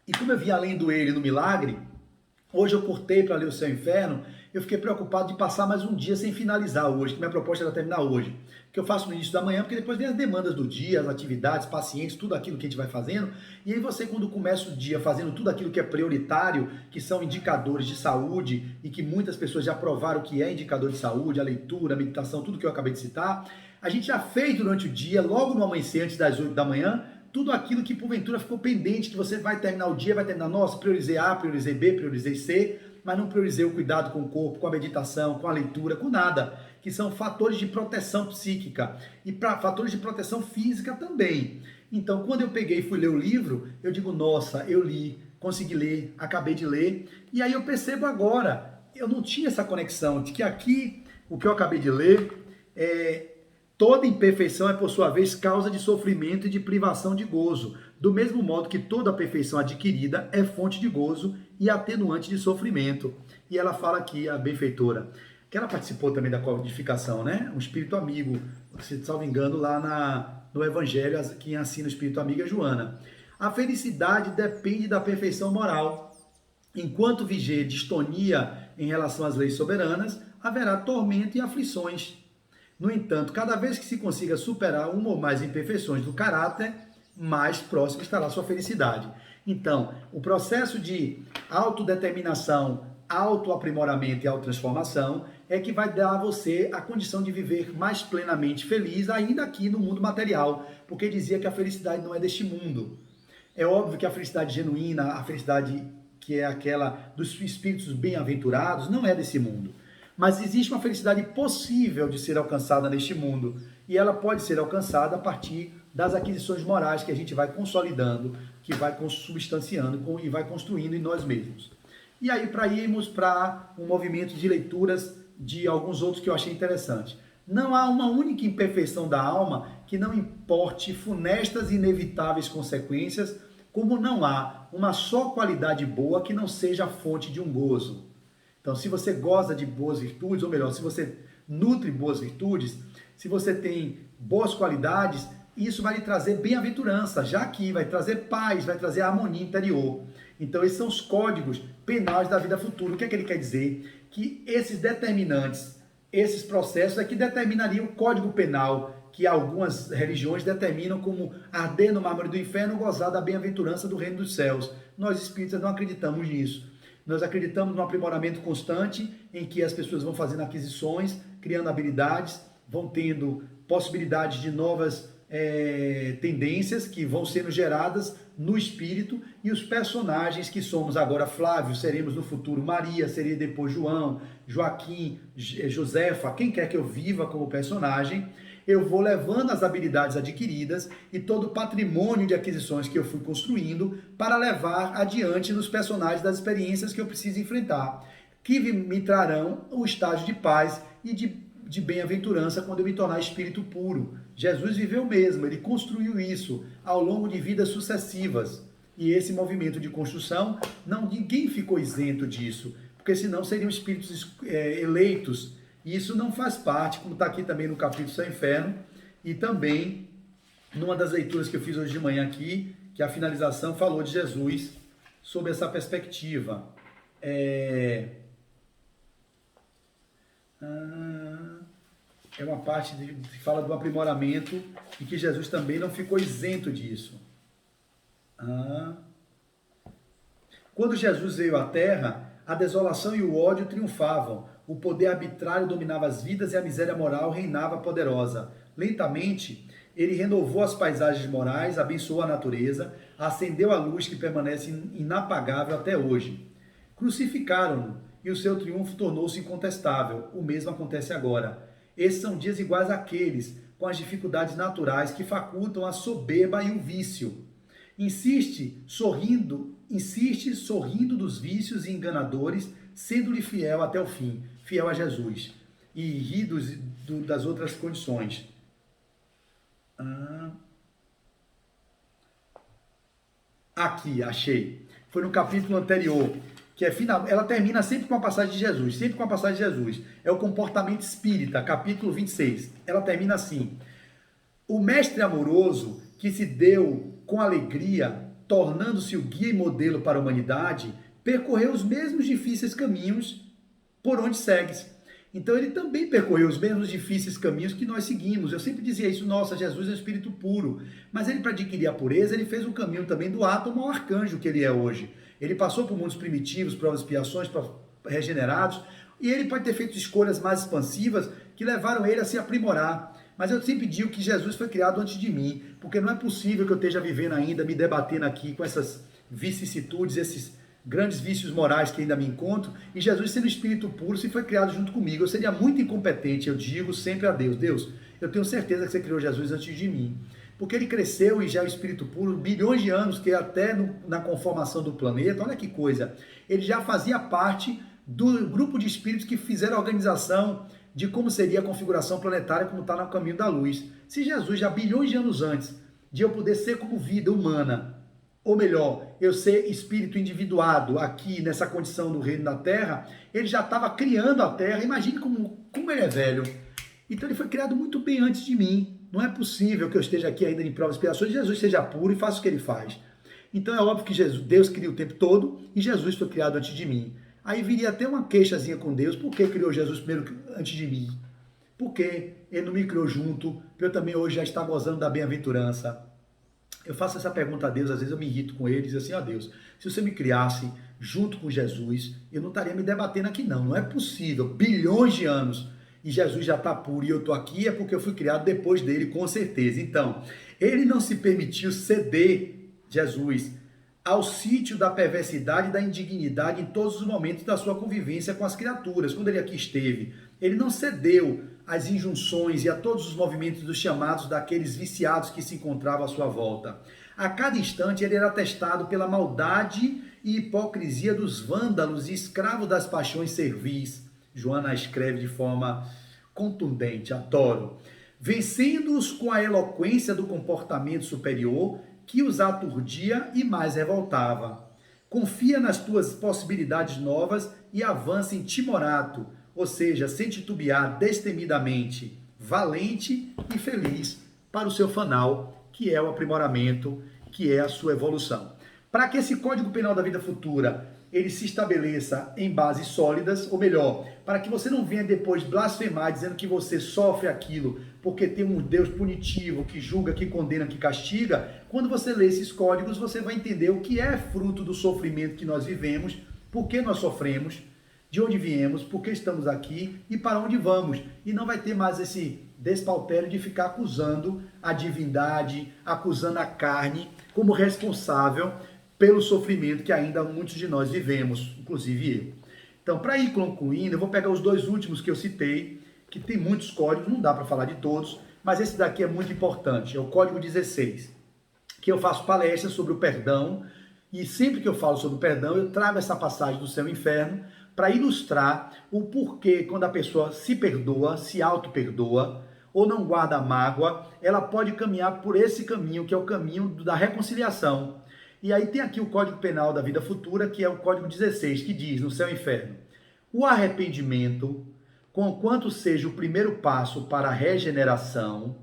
S1: E como eu vim lendo ele no milagre, hoje eu cortei para ler o Céu e Inferno, eu fiquei preocupado de passar mais um dia sem finalizar hoje, que minha proposta era terminar hoje. Que eu faço no início da manhã, porque depois vem as demandas do dia, as atividades, pacientes, tudo aquilo que a gente vai fazendo. E aí você, quando começa o dia fazendo tudo aquilo que é prioritário, que são indicadores de saúde, e que muitas pessoas já provaram que é indicador de saúde, a leitura, a meditação, tudo que eu acabei de citar, a gente já fez durante o dia, logo no amanhecer, antes das 8 da manhã, tudo aquilo que porventura ficou pendente, que você vai terminar o dia, vai terminar, nossa, priorizei A, priorizei B, priorizei C, mas não priorizei o cuidado com o corpo, com a meditação, com a leitura, com nada, que são fatores de proteção psíquica e fatores de proteção física também. Então, quando eu peguei e fui ler o livro, eu digo, nossa, eu li, consegui ler, acabei de ler, e aí eu percebo agora, eu não tinha essa conexão de que aqui, o que eu acabei de ler, toda imperfeição é, por sua vez, causa de sofrimento e de privação de gozo, do mesmo modo que toda perfeição adquirida é fonte de gozo e atenuante de sofrimento. E ela fala aqui, a benfeitora, que ela participou também da codificação, né? Um espírito amigo, se salvo engano, lá no Evangelho, quem ensina o espírito amigo é Joana. A felicidade depende da perfeição moral. Enquanto viger distonia em relação às leis soberanas, haverá tormento e aflições. No entanto, cada vez que se consiga superar uma ou mais imperfeições do caráter, mais próxima estará a sua felicidade. Então, o processo de autodeterminação, autoaprimoramento e autotransformação é que vai dar a você a condição de viver mais plenamente feliz, ainda aqui no mundo material, porque dizia que a felicidade não é deste mundo. É óbvio que a felicidade genuína, a felicidade que é aquela dos espíritos bem-aventurados, não é desse mundo. Mas existe uma felicidade possível de ser alcançada neste mundo. E ela pode ser alcançada a partir das aquisições morais que a gente vai consolidando, que vai substanciando e vai construindo em nós mesmos. E aí, para irmos para um movimento de leituras de alguns outros que eu achei interessante. Não há uma única imperfeição da alma que não importe funestas e inevitáveis consequências, como não há uma só qualidade boa que não seja fonte de um gozo. Então, se você goza de boas virtudes, ou melhor, se você nutre boas virtudes, se você tem boas qualidades, isso vai lhe trazer bem-aventurança, já que vai trazer paz, vai trazer harmonia interior. Então, esses são os códigos penais da vida futura. O que é que ele quer dizer? Que esses determinantes esses processos é que determinaria o Código Penal, que algumas religiões determinam como arder no mármore do inferno, gozar da bem-aventurança do reino dos céus. Nós espíritas não acreditamos nisso. Nós acreditamos no aprimoramento constante, em que as pessoas vão fazendo aquisições, criando habilidades, vão tendo possibilidades de novas tendências que vão sendo geradas no espírito, e os personagens que somos agora Flávio, seremos no futuro Maria, seria depois João, Joaquim, Josefa, quem quer que eu viva como personagem, eu vou levando as habilidades adquiridas e todo o patrimônio de aquisições que eu fui construindo para levar adiante nos personagens das experiências que eu preciso enfrentar, que me trarão o estágio de paz e de bem-aventurança quando eu me tornar espírito puro. Jesus viveu mesmo, ele construiu isso ao longo de vidas sucessivas. E esse movimento de construção, ninguém ficou isento disso, porque senão seriam espíritos eleitos. E isso não faz parte, como está aqui também no capítulo Céu e Inferno, e também numa das leituras que eu fiz hoje de manhã aqui, que a finalização falou de Jesus sob essa perspectiva. É uma parte que fala do aprimoramento e que Jesus também não ficou isento disso. Quando Jesus veio à Terra, a desolação e o ódio triunfavam, o poder arbitrário dominava as vidas e a miséria moral reinava poderosa. Lentamente, ele renovou as paisagens morais, abençoou a natureza, acendeu a luz que permanece inapagável até hoje. Crucificaram-no e o seu triunfo tornou-se incontestável. O mesmo acontece agora. Esses são dias iguais àqueles, com as dificuldades naturais que facultam a soberba e o vício. Insiste sorrindo dos vícios e enganadores, sendo-lhe fiel até o fim, fiel a Jesus, e ri das outras condições. Aqui, achei. Foi no capítulo anterior, que é final. Ela termina sempre com a passagem de Jesus, sempre com a passagem de Jesus. É o comportamento espírita, capítulo 26. Ela termina assim: o mestre amoroso que se deu com alegria, tornando-se o guia e modelo para a humanidade, percorreu os mesmos difíceis caminhos por onde segues. Então ele também percorreu os mesmos difíceis caminhos que nós seguimos. Eu sempre dizia isso: nossa, Jesus é um espírito puro. Mas ele, para adquirir a pureza, ele fez o caminho também do átomo ao arcanjo que ele é hoje. Ele passou por mundos primitivos, provas e expiações, regenerados, e ele pode ter feito escolhas mais expansivas que levaram ele a se aprimorar. Mas eu sempre digo que Jesus foi criado antes de mim, porque não é possível que eu esteja vivendo ainda, me debatendo aqui com essas vicissitudes, esses grandes vícios morais que ainda me encontro, e Jesus, sendo espírito puro, se foi criado junto comigo. Eu seria muito incompetente, eu digo sempre a Deus: Deus, eu tenho certeza que você criou Jesus antes de mim, porque ele cresceu e já é o espírito puro, bilhões de anos, que até na conformação do planeta, olha que coisa, ele já fazia parte do grupo de espíritos que fizeram a organização de como seria a configuração planetária, como está no caminho da luz. Se Jesus, já bilhões de anos antes de eu poder ser como vida humana, ou melhor, eu ser espírito individuado aqui nessa condição do reino da Terra, ele já estava criando a Terra. Imagine como ele é velho. Então ele foi criado muito bem antes de mim. Não é possível que eu esteja aqui ainda em provas e expiações, Jesus seja puro e faça o que ele faz. Então é óbvio que Deus cria o tempo todo e Jesus foi criado antes de mim. Aí viria até uma queixazinha com Deus: por que criou Jesus primeiro antes de mim? Por que ele não me criou junto, para eu também hoje já estar gozando da bem-aventurança? Eu faço essa pergunta a Deus, às vezes eu me irrito com ele e digo assim: ó Deus, se você me criasse junto com Jesus, eu não estaria me debatendo aqui não é possível, bilhões de anos, e Jesus já está puro e eu estou aqui, é porque eu fui criado depois dele, com certeza. Então, ele não se permitiu ceder, Jesus, ao sítio da perversidade e da indignidade em todos os momentos da sua convivência com as criaturas. Quando ele aqui esteve, ele não cedeu às injunções e a todos os movimentos dos chamados daqueles viciados que se encontravam à sua volta. A cada instante ele era testado pela maldade e hipocrisia dos vândalos e escravos das paixões servis. Joana escreve de forma contundente, adoro. Vencendo-os com a eloquência do comportamento superior que os aturdia e mais revoltava. Confia nas tuas possibilidades novas e avança intimorato, ou seja, sem titubear, destemidamente, valente e feliz para o seu fanal, que é o aprimoramento, que é a sua evolução. Para que esse Código Penal da Vida Futura ele se estabeleça em bases sólidas, ou melhor, para que você não venha depois blasfemar dizendo que você sofre aquilo porque tem um Deus punitivo, que julga, que condena, que castiga. Quando você lê esses códigos, você vai entender o que é fruto do sofrimento que nós vivemos, por que nós sofremos, de onde viemos, por que estamos aqui e para onde vamos. E não vai ter mais esse despautério de ficar acusando a divindade, acusando a carne como responsável pelo sofrimento que ainda muitos de nós vivemos, inclusive eu. Então, para ir concluindo, eu vou pegar os dois últimos que eu citei, que tem muitos códigos, não dá para falar de todos, mas esse daqui é muito importante, é o código 16, que eu faço palestras sobre o perdão, e sempre que eu falo sobre o perdão, eu trago essa passagem do céu e inferno para ilustrar o porquê, quando a pessoa se perdoa, se auto-perdoa, ou não guarda mágoa, ela pode caminhar por esse caminho, que é o caminho da reconciliação. E aí tem aqui o Código Penal da Vida Futura, que é o Código 16, que diz, no céu e inferno, o arrependimento, conquanto seja o primeiro passo para a regeneração,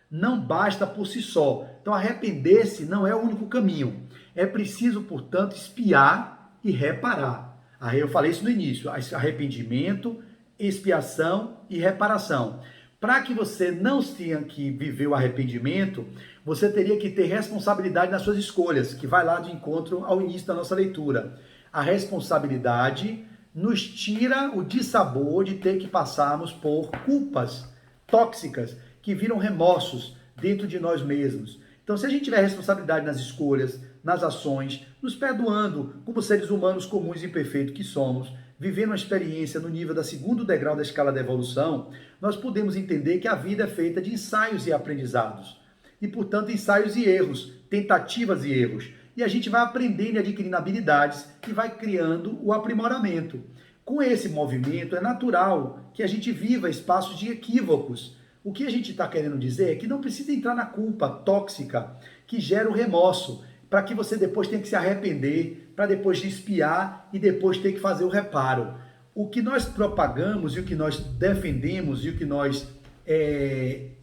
S1: não basta por si só. Então, arrepender-se não é o único caminho. É preciso, portanto, expiar e reparar. Aí eu falei isso no início, arrependimento, expiação e reparação. Para que você não tenha que viver o arrependimento, você teria que ter responsabilidade nas suas escolhas, que vai lá de encontro ao início da nossa leitura. A responsabilidade nos tira o dissabor de ter que passarmos por culpas tóxicas que viram remorsos dentro de nós mesmos. Então, se a gente tiver responsabilidade nas escolhas, nas ações, nos perdoando como seres humanos comuns e imperfeitos que somos, vivendo uma experiência no nível da segundo degrau da escala da evolução, nós podemos entender que a vida é feita de ensaios e aprendizados. E, portanto, ensaios e erros, tentativas e erros. E a gente vai aprendendo e adquirindo habilidades e vai criando o aprimoramento. Com esse movimento, é natural que a gente viva espaços de equívocos. O que a gente está querendo dizer é que não precisa entrar na culpa tóxica que gera o remorso, para que você depois tenha que se arrepender, para depois expiar e depois ter que fazer o reparo. O que nós propagamos e o que nós defendemos e o que nós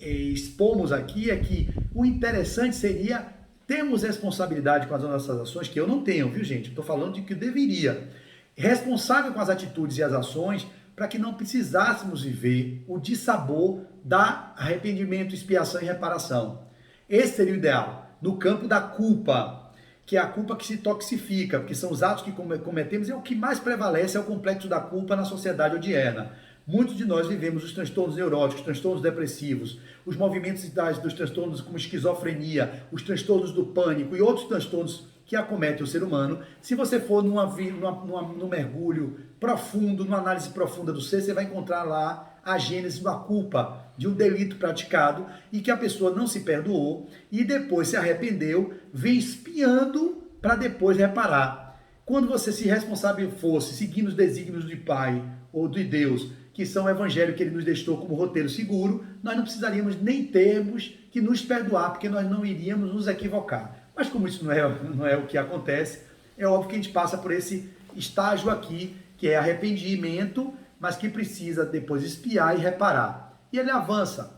S1: expomos aqui é que o interessante seria termos responsabilidade com as nossas ações, que eu não tenho, viu gente? Estou falando de que eu deveria. Responsável com as atitudes e as ações, para que não precisássemos viver o dissabor da arrependimento, expiação e reparação. Esse seria o ideal. No campo da culpa, que é a culpa que se toxifica, porque são os atos que cometemos, é o que mais prevalece, é o complexo da culpa na sociedade odierna. Muitos de nós vivemos os transtornos neuróticos, transtornos depressivos, os movimentos dos transtornos como esquizofrenia, os transtornos do pânico e outros transtornos que acometem o ser humano. Se você for num mergulho profundo, numa análise profunda do ser, você vai encontrar lá a gênese da culpa, de um delito praticado e que a pessoa não se perdoou e depois se arrependeu, vem espiando para depois reparar. Quando você se responsável fosse, seguindo os desígnios do Pai ou de Deus, que são o evangelho que ele nos deixou como roteiro seguro, nós não precisaríamos nem termos que nos perdoar, porque nós não iríamos nos equivocar. Mas como isso não é o que acontece, é óbvio que a gente passa por esse estágio aqui, que é arrependimento, mas que precisa depois expiar e reparar. E ele avança,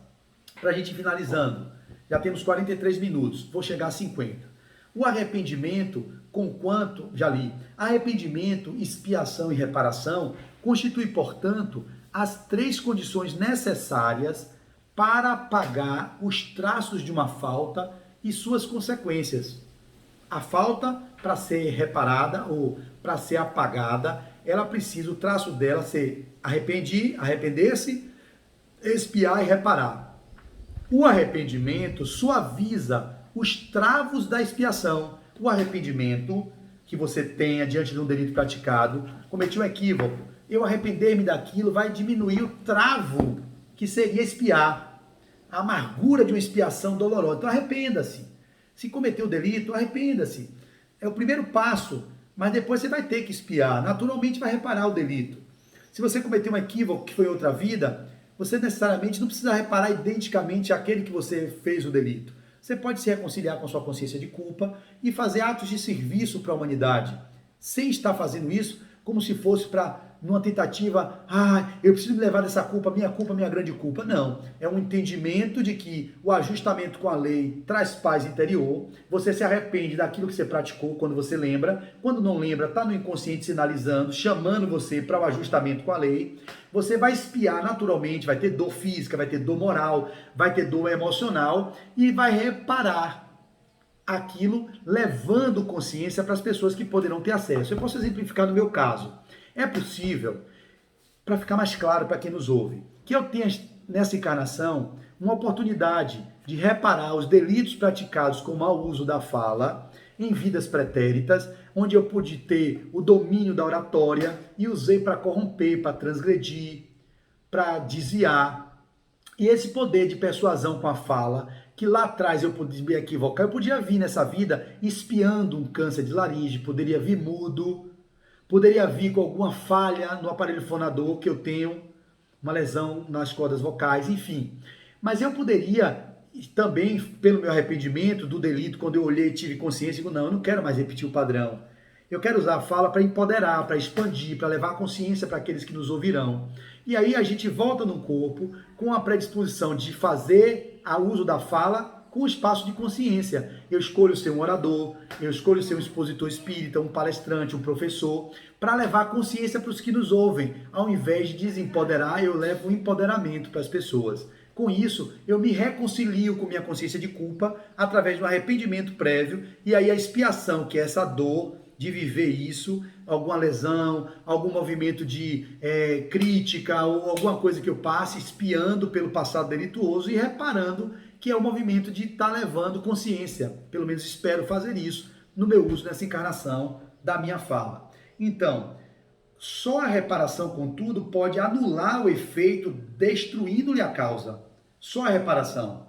S1: para a gente ir finalizando. Já temos 43 minutos, vou chegar a 50. O arrependimento, conquanto, já li, arrependimento, expiação e reparação constitui, portanto, as três condições necessárias para pagar os traços de uma falta e suas consequências. A falta, para ser reparada ou para ser apagada, ela precisa, o traço dela ser arrepender-se, expiar e reparar. O arrependimento suaviza os travos da expiação. O arrependimento que você tenha diante de um delito praticado, cometi um equívoco, eu arrepender-me daquilo vai diminuir o travo que seria expiar, a amargura de uma expiação dolorosa. Então arrependa-se. Se cometeu o delito, arrependa-se. É o primeiro passo, mas depois você vai ter que expiar. Naturalmente vai reparar o delito. Se você cometeu um equívoco que foi outra vida, você necessariamente não precisa reparar identicamente aquele que você fez o delito. Você pode se reconciliar com a sua consciência de culpa e fazer atos de serviço para a humanidade, sem estar fazendo isso como se fosse para numa tentativa, eu preciso me levar dessa culpa, minha grande culpa. Não, é um entendimento de que o ajustamento com a lei traz paz interior, você se arrepende daquilo que você praticou quando você lembra, quando não lembra, está no inconsciente sinalizando, chamando você para o ajustamento com a lei, você vai espiar naturalmente, vai ter dor física, vai ter dor moral, vai ter dor emocional e vai reparar aquilo, levando consciência para as pessoas que poderão ter acesso. Eu posso exemplificar no meu caso. É possível, para ficar mais claro para quem nos ouve, que eu tenha nessa encarnação uma oportunidade de reparar os delitos praticados com o mau uso da fala em vidas pretéritas, onde eu pude ter o domínio da oratória e usei para corromper, para transgredir, para desviar. E esse poder de persuasão com a fala, que lá atrás eu podia me equivocar, eu podia vir nessa vida espiando um câncer de laringe, poderia vir mudo, poderia vir com alguma falha no aparelho fonador que eu tenho, uma lesão nas cordas vocais, enfim. Mas eu poderia também, pelo meu arrependimento do delito, quando eu olhei e tive consciência, digo, não, eu não quero mais repetir o padrão. Eu quero usar a fala para empoderar, para expandir, para levar a consciência para aqueles que nos ouvirão. E aí a gente volta no corpo com a predisposição de fazer o uso da fala com espaço de consciência. Eu escolho ser um orador, eu escolho ser um expositor espírita, um palestrante, um professor, para levar consciência para os que nos ouvem. Ao invés de desempoderar, eu levo o empoderamento para as pessoas. Com isso, eu me reconcilio com minha consciência de culpa através do arrependimento prévio e aí a expiação, que é essa dor de viver isso, alguma lesão, algum movimento de crítica ou alguma coisa que eu passe espiando pelo passado delituoso e reparando que é o movimento de estar levando consciência. Pelo menos espero fazer isso no meu uso nessa encarnação da minha fala. Então, só a reparação, contudo, pode anular o efeito destruindo-lhe a causa. Só a reparação.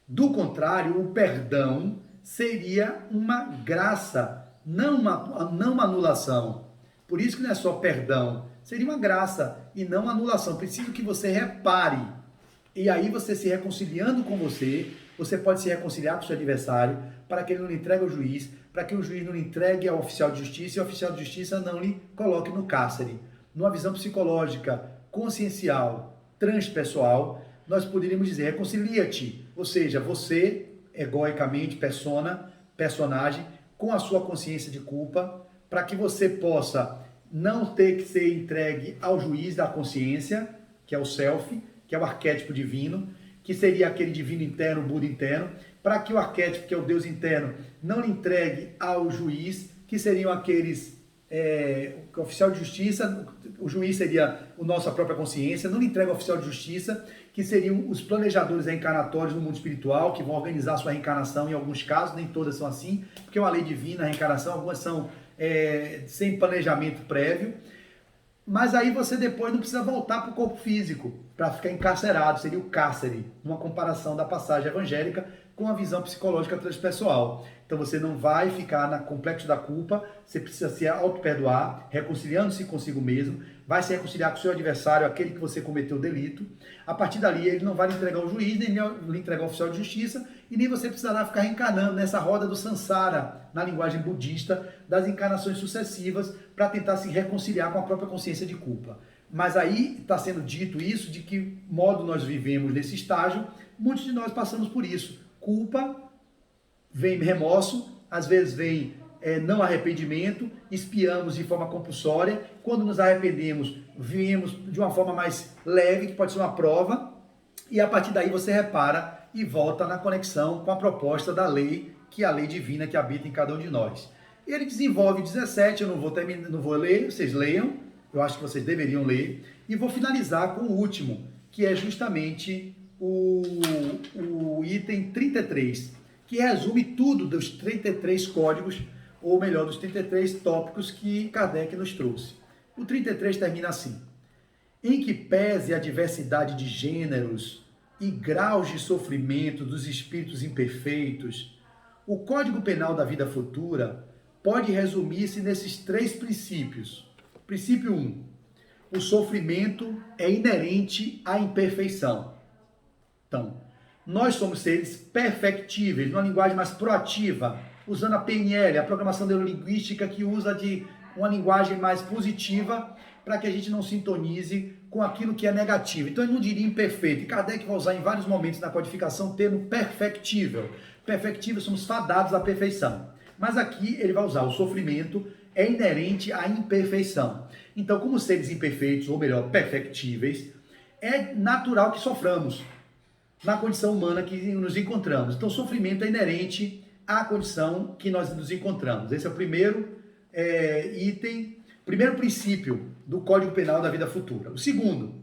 S1: Do contrário, o perdão seria uma graça, não uma anulação. Por isso que não é só perdão, seria uma graça e não anulação. Preciso que você repare. E aí você se reconciliando com você pode se reconciliar com o seu adversário para que ele não lhe entregue ao juiz, para que o juiz não lhe entregue ao oficial de justiça e o oficial de justiça não lhe coloque no cárcere. Numa visão psicológica, consciencial, transpessoal, nós poderíamos dizer, reconcilia-te. Ou seja, você, egoicamente, personagem, com a sua consciência de culpa, para que você possa não ter que ser entregue ao juiz da consciência, que é o self, que é o arquétipo divino, que seria aquele divino interno, o Buda interno, para que o arquétipo, que é o Deus interno, não lhe entregue ao juiz, que seriam aqueles, o oficial de justiça, o juiz seria a nossa própria consciência, não lhe entrega ao oficial de justiça, que seriam os planejadores reencarnatórios no mundo espiritual, que vão organizar sua reencarnação em alguns casos, nem todas são assim, porque é uma lei divina a reencarnação, algumas são sem planejamento prévio, mas aí você depois não precisa voltar para o corpo físico, para ficar encarcerado, seria o cárcere, uma comparação da passagem evangélica com a visão psicológica transpessoal. Então você não vai ficar no complexo da culpa, você precisa se auto-perdoar, reconciliando-se consigo mesmo, vai se reconciliar com o seu adversário, aquele que você cometeu o delito. A partir dali ele não vai lhe entregar ao juiz, nem lhe entregar ao oficial de justiça, e nem você precisará ficar reencarnando nessa roda do samsara, na linguagem budista, das encarnações sucessivas, para tentar se reconciliar com a própria consciência de culpa. Mas aí está sendo dito isso, de que modo nós vivemos nesse estágio, muitos de nós passamos por isso. Culpa, vem remorso, às vezes vem não arrependimento, espiamos de forma compulsória, quando nos arrependemos, viemos de uma forma mais leve, que pode ser uma prova, e a partir daí você repara e volta na conexão com a proposta da lei, que é a lei divina que habita em cada um de nós. Ele desenvolve 17, eu não vou ler, vocês leiam, eu acho que vocês deveriam ler, e vou finalizar com o último, que é justamente o item 33, que resume tudo dos 33 códigos, ou melhor, dos 33 tópicos que Kardec nos trouxe. O 33 termina assim: em que pese a diversidade de gêneros e graus de sofrimento dos espíritos imperfeitos, o Código Penal da vida futura pode resumir-se nesses 3 princípios. Princípio 1. O sofrimento é inerente à imperfeição. Então, nós somos seres perfectíveis, numa linguagem mais proativa, usando a PNL, a programação neurolinguística, que usa de uma linguagem mais positiva para que a gente não sintonize com aquilo que é negativo. Então, ele não diria imperfeito. E Kardec vai usar em vários momentos na codificação o termo perfectível. Perfectível, somos fadados à perfeição. Mas aqui ele vai usar o sofrimento é inerente à imperfeição. Então, como seres imperfeitos, ou melhor, perfectíveis, é natural que soframos na condição humana que nos encontramos. Então, o sofrimento é inerente à condição que nós nos encontramos. Esse é o primeiro item, primeiro princípio do Código Penal da Vida Futura. O segundo,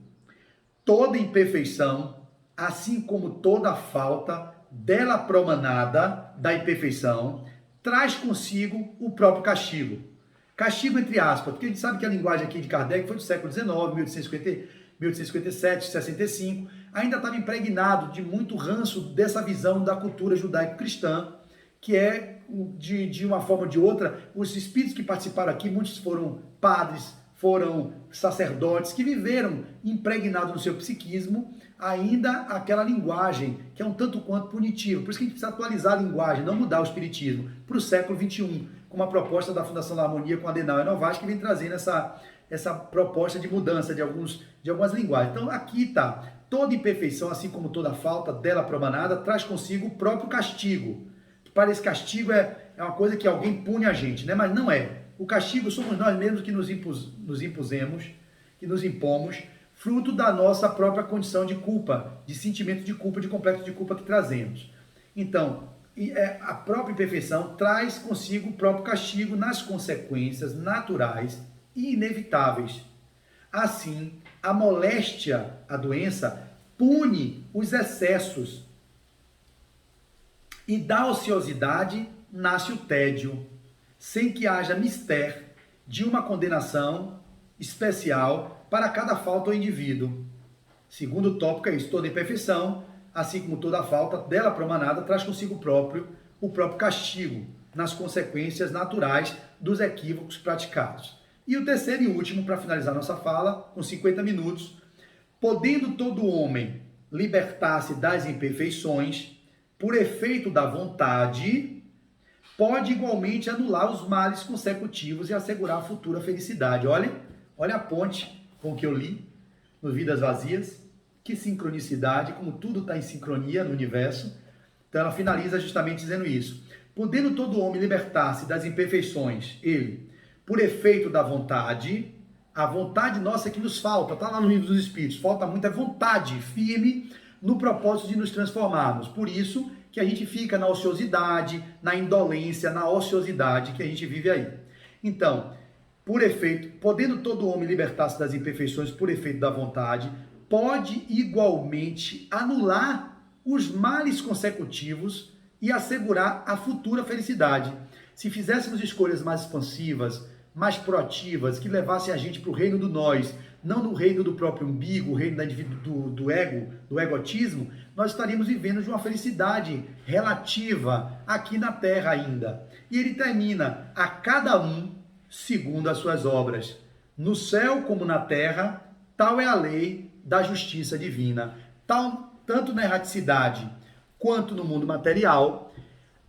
S1: toda imperfeição, assim como toda falta dela promanada da imperfeição, traz consigo o próprio castigo. Castigo entre aspas, porque a gente sabe que a linguagem aqui de Kardec foi do século XIX, 1857, 65, ainda estava impregnado de muito ranço dessa visão da cultura judaico-cristã, que é, de uma forma ou de outra, os espíritos que participaram aqui, muitos foram padres, foram sacerdotes, que viveram impregnados no seu psiquismo, ainda aquela linguagem que é um tanto quanto punitiva. Por isso que a gente precisa atualizar a linguagem, não mudar o espiritismo para o século XXI, com uma proposta da Fundação da Harmonia com Adenauer Novaes, que vem trazendo essa proposta de mudança de algumas linguagens. Então aqui está, toda imperfeição, assim como toda falta dela promanada, traz consigo o próprio castigo. Parece que castigo é uma coisa que alguém pune a gente, né? Mas não é. O castigo somos nós mesmos que nos impusemos, que nos impomos, fruto da nossa própria condição de culpa, de sentimento de culpa, de complexo de culpa que trazemos. Então, a própria imperfeição traz consigo o próprio castigo nas consequências naturais e inevitáveis. Assim, a moléstia, a doença, pune os excessos e da ociosidade nasce o tédio, sem que haja mistério de uma condenação especial para cada falta ao indivíduo. Segundo tópico é isso, toda imperfeição, assim como toda falta dela promanada, traz consigo o próprio castigo nas consequências naturais dos equívocos praticados. E o terceiro e último, para finalizar nossa fala, com 50 minutos, podendo todo homem libertar-se das imperfeições, por efeito da vontade, pode igualmente anular os males consecutivos e assegurar a futura felicidade. Olha a ponte com que eu li no Vidas Vazias, que sincronicidade, como tudo está em sincronia no universo. Então ela finaliza justamente dizendo isso. Podendo todo homem libertar-se das imperfeições, ele, por efeito da vontade, a vontade nossa que nos falta, está lá no Livro dos Espíritos, falta muita vontade firme no propósito de nos transformarmos. Por isso que a gente fica na ociosidade, na indolência, na ociosidade que a gente vive aí. Então, por efeito, podendo todo homem libertar-se das imperfeições por efeito da vontade, pode igualmente anular os males consecutivos e assegurar a futura felicidade. Se fizéssemos escolhas mais expansivas, mais proativas, que levassem a gente para o reino do nós, não no reino do próprio umbigo, o reino do ego, do egotismo, nós estaríamos vivendo de uma felicidade relativa aqui na Terra ainda. E ele termina, a cada um segundo as suas obras. No céu como na terra, tal é a lei da justiça divina. Tanto na erraticidade quanto no mundo material,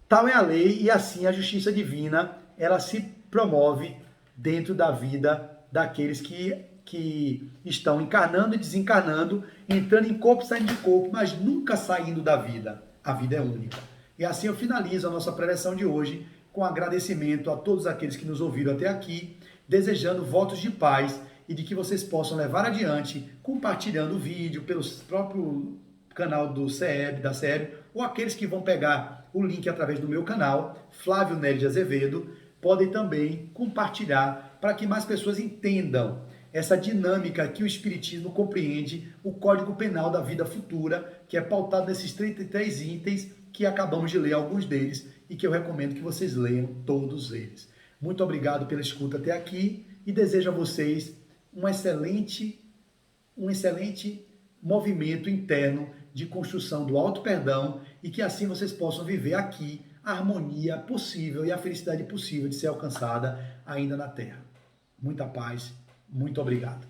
S1: tal é a lei e assim a justiça divina, ela se promove dentro da vida daqueles que estão encarnando e desencarnando, entrando em corpo e saindo de corpo, mas nunca saindo da vida. A vida é única. E assim eu finalizo a nossa preleção de hoje com agradecimento a todos aqueles que nos ouviram até aqui, desejando votos de paz e de que vocês possam levar adiante, compartilhando o vídeo pelo próprio canal do CEB, da série, ou aqueles que vão pegar o link através do meu canal, Flávio Nery de Azevedo, podem também compartilhar para que mais pessoas entendam essa dinâmica que o Espiritismo compreende, o Código Penal da Vida Futura, que é pautado nesses 33 itens que acabamos de ler alguns deles e que eu recomendo que vocês leiam todos eles. Muito obrigado pela escuta até aqui e desejo a vocês um excelente movimento interno de construção do auto-perdão e que assim vocês possam viver aqui a harmonia possível e a felicidade possível de ser alcançada ainda na Terra. Muita paz, muito obrigado.